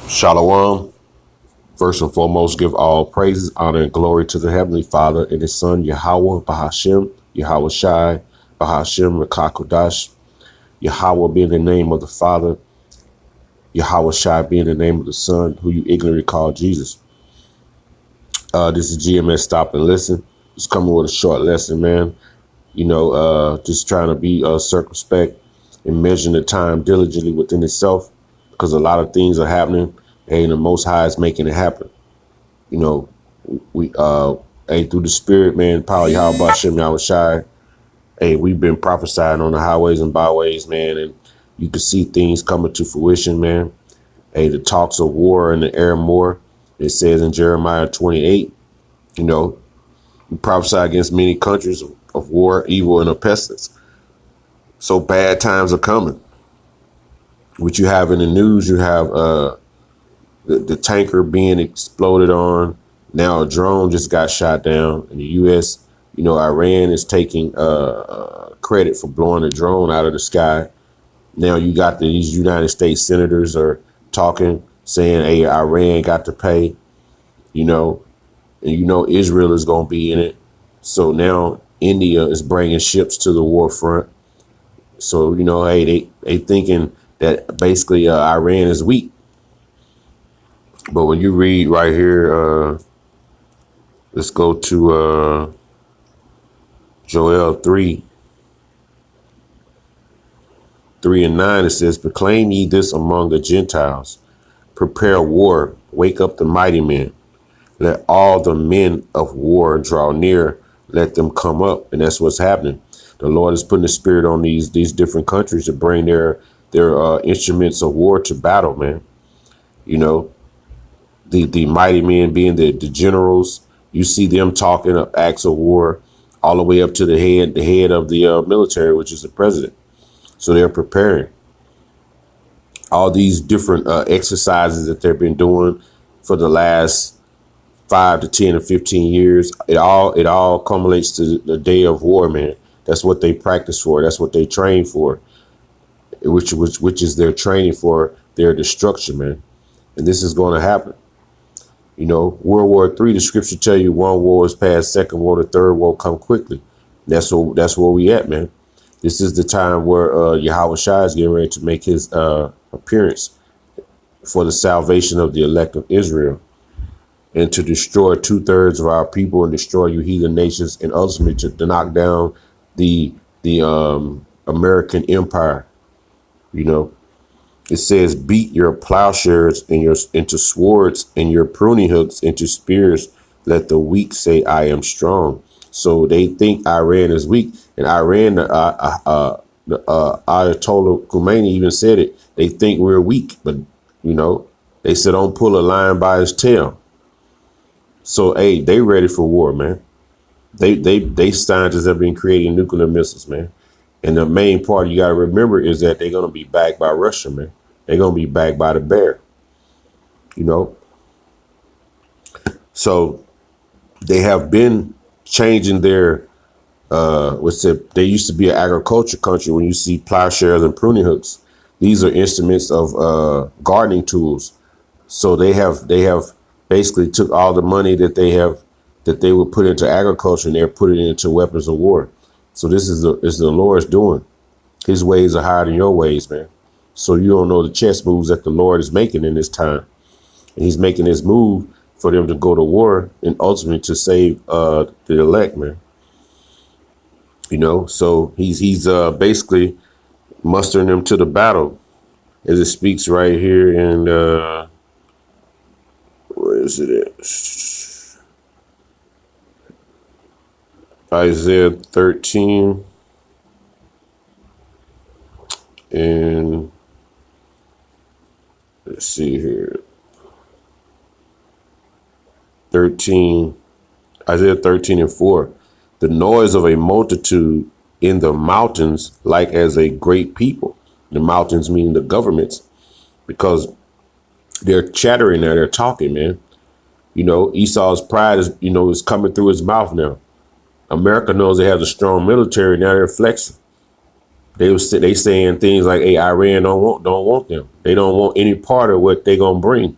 Shalom. First and foremost, give all praises, honor, and glory to the Heavenly Father and His Son, Yahweh, Bahashem, Yahweh Shai, Bahashem, Rakakodash, Yahweh being the name of the Father, Yahweh Shai being the name of the Son, who you ignorantly call Jesus. This is GMS Stop and Listen. Just coming with a short lesson, man. Just trying to be circumspect and measuring the time diligently within itself, because a lot of things are happening and the Most High is making it happen. You know, we through the spirit, man, power Yahweh Bashem Yahweh Shai. We've been prophesying on the highways and byways, man, and you can see things coming to fruition, man. The talks of war in the air more. It says in Jeremiah 28, we prophesy against many countries of war, evil, and a pestilence. So bad times are coming. What you have in the news, you have the tanker being exploded on. Now a drone just got shot down in the U.S. Iran is taking credit for blowing a drone out of the sky. Now you got these United States senators are talking, saying, hey, Iran got to pay, and Israel is going to be in it. So now India is bringing ships to the war front. So, they thinking that basically Iran is weak. But when you read right here, let's go to Joel 3:3-9. It says, proclaim ye this among the Gentiles. Prepare war. Wake up the mighty men. Let all the men of war draw near. Let them come up. And that's what's happening. The Lord is putting the spirit on these different countries to bring their instruments of war to battle, man. The mighty men being the generals. You see them talking of acts of war all the way up to the head of the military, which is the president. So they're preparing all these different exercises that they've been doing for the last 5 to 10 or 15 years. It all culminates to the day of war, man. That's what they practice for. That's what they train for, which is their training for their destruction, man. And this is going to happen. World War III, the scripture tell you one war is past, second war, the third war come quickly. That's where we at, man. This is the time where Yahweh Shai is getting ready to make his appearance for the salvation of the elect of Israel, and to destroy 2/3 of our people and destroy you heathen nations, and ultimately to knock down the American empire. It says, beat your plowshares into swords and your pruning hooks into spears. Let the weak say, I am strong. So they think Iran is weak. And Iran, the Ayatollah Khomeini even said it. They think we're weak. But, they said, don't pull a lion by his tail. So, they ready for war, man. They scientists have been creating nuclear missiles, man. And the main part you got to remember is that they're going to be backed by Russia, man. They're going to be backed by the bear, So they have been changing their, they used to be an agriculture country. When you see plowshares and pruning hooks, these are instruments of gardening tools. So they have basically took all the money that they would put into agriculture, and they're putting it into weapons of war. So this is the Lord's doing. His ways are higher than your ways, man. So you don't know the chess moves that the Lord is making in this time. And he's making this move for them to go to war and ultimately to save the elect, man. So he's basically mustering them to the battle, as it speaks right here in where is it at? Isaiah 13 and let's see here. Isaiah 13:4. The noise of a multitude in the mountains, like as a great people. The mountains meaning the governments, because they're chattering there, they're talking, man. Esau's pride is coming through his mouth now. America knows they have a strong military, now they're flexing. They saying things like, "Hey, Iran don't want them. They don't want any part of what they gonna bring."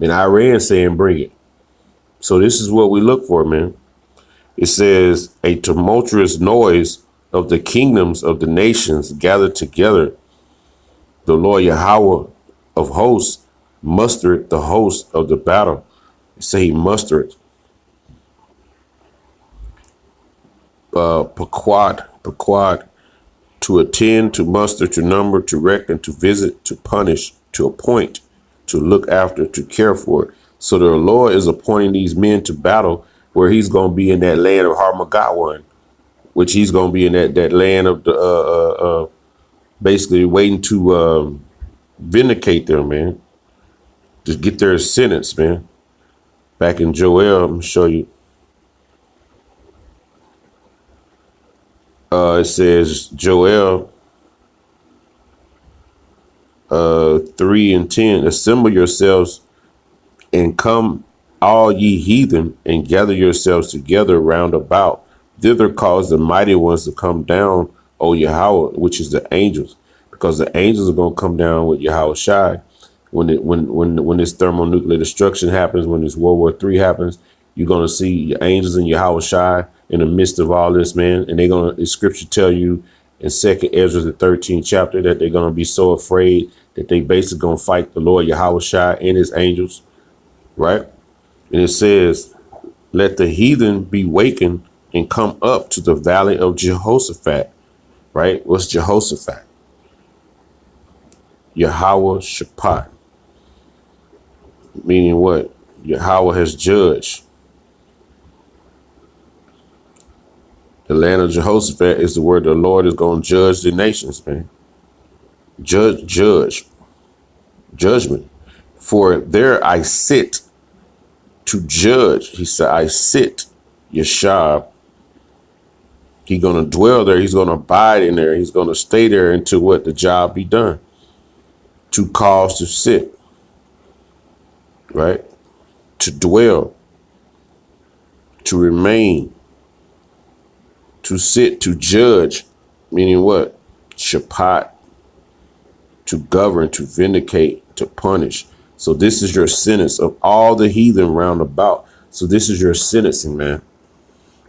And Iran saying, "Bring it." So this is what we look for, man. It says, "A tumultuous noise of the kingdoms of the nations gathered together. The Lord Yahweh of hosts mustered the host of the battle." It say he mustered. Pequod, to attend, to muster, to number, to reckon, to visit, to punish, to appoint, to look after, to care for. So the Lord is appointing these men to battle, where he's going to be in that land of Harmageddon, which he's going to be in that land of the basically waiting to vindicate them, man. Just get their sentence, man. Back in Joel, I'm going to show you. It says Joel 3:10, "Assemble yourselves and come, all ye heathen, and gather yourselves together round about. Thither cause the mighty ones to come down, O Yahweh," which is the angels, because the angels are going to come down with Yahweh Shai. When this thermonuclear destruction happens, when this World War III happens, you're going to see your angels and Yahweh Shai in the midst of all this, man. And they're going to, the scripture tell you in 2nd Ezra, the 13th chapter, that they're going to be so afraid that they basically going to fight the Lord Yahweh Shai and his angels, right? And it says, "Let the heathen be wakened and come up to the valley of Jehoshaphat," right? What's Jehoshaphat? Yahweh Shaphat. Meaning what? Yahweh has judged. The land of Jehoshaphat is the word the Lord is going to judge the nations, man. Judgment. "For there I sit to judge." He said, "I sit, Yeshab." He's going to dwell there. He's going to abide in there. He's going to stay there until what? The job be done. To cause to sit, right? To dwell, to remain, to sit, to judge, meaning what? Shaphat, to govern, to vindicate, to punish. So this is your sentence of all the heathen round about. So this is your sentencing, man.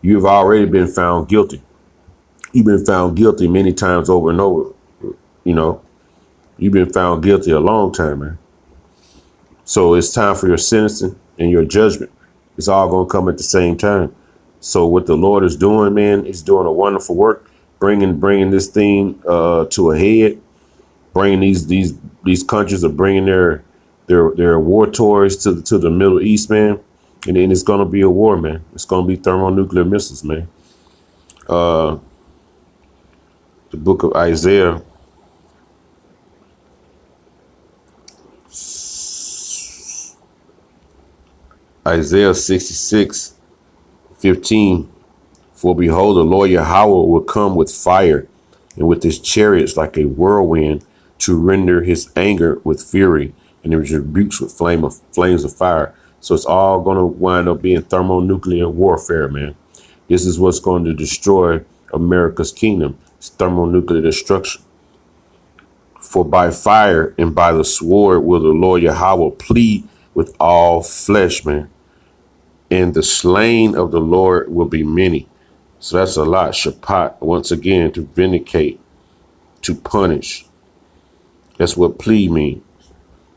You've already been found guilty. You've been found guilty many times over and over. You know, you've been found guilty a long time, man. So it's time for your sentencing and your judgment. It's all going to come at the same time. So what the Lord is doing, man, he's doing a wonderful work, bringing this thing to a head, bringing these countries are bringing their war toys to the Middle East, man. And then it's going to be a war, man. It's going to be thermonuclear missiles, man. The book of Isaiah, Isaiah 66:15. "For behold, the Lord Yahweh will come with fire, and with his chariots like a whirlwind, to render his anger with fury, and his rebukes with flames of fire." So it's all going to wind up being thermonuclear warfare, man. This is what's going to destroy America's kingdom. It's thermonuclear destruction. "For by fire and by the sword will the Lord Yahweh plead with all flesh, man. And the slain of the Lord will be many." So that's a lot. Shaphat, once again, to vindicate, to punish. That's what plea means.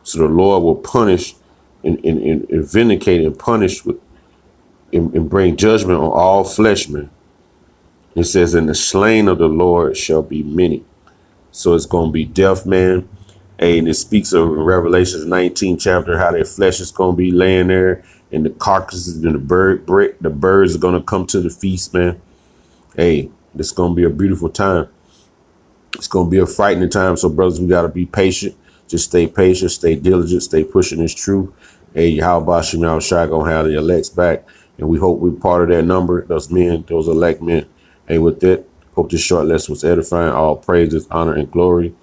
So the Lord will punish and vindicate and punish and bring judgment on all flesh, man. It says, "And the slain of the Lord shall be many." So it's going to be death, man. And it speaks of Revelation 19 chapter, how their flesh is going to be laying there, and the carcasses and the birds are going to come to the feast, man. Hey, it's going to be a beautiful time. It's going to be a frightening time. So, brothers, we got to be patient. Just stay patient, stay diligent, stay pushing this truth. Hey, how about Shem Shai going to have the elects back? And we hope we're part of that number, those men, those elect men. Hey, with that, hope this short lesson was edifying. All praises, honor, and glory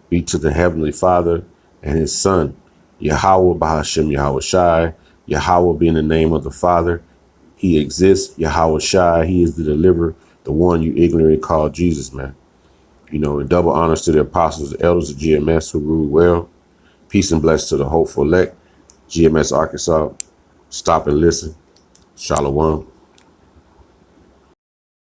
be to the Heavenly Father and his Son, Yahweh Bahashem Yahweh Shai. Yahweh being the name of the Father. He exists. Yahweh Shai, he is the deliverer, the one you ignorantly call Jesus, man. And double honors to the apostles, the elders of GMS who rule well. Peace and bless to the hopeful elect. GMS Arkansas. Stop and listen. Shalom.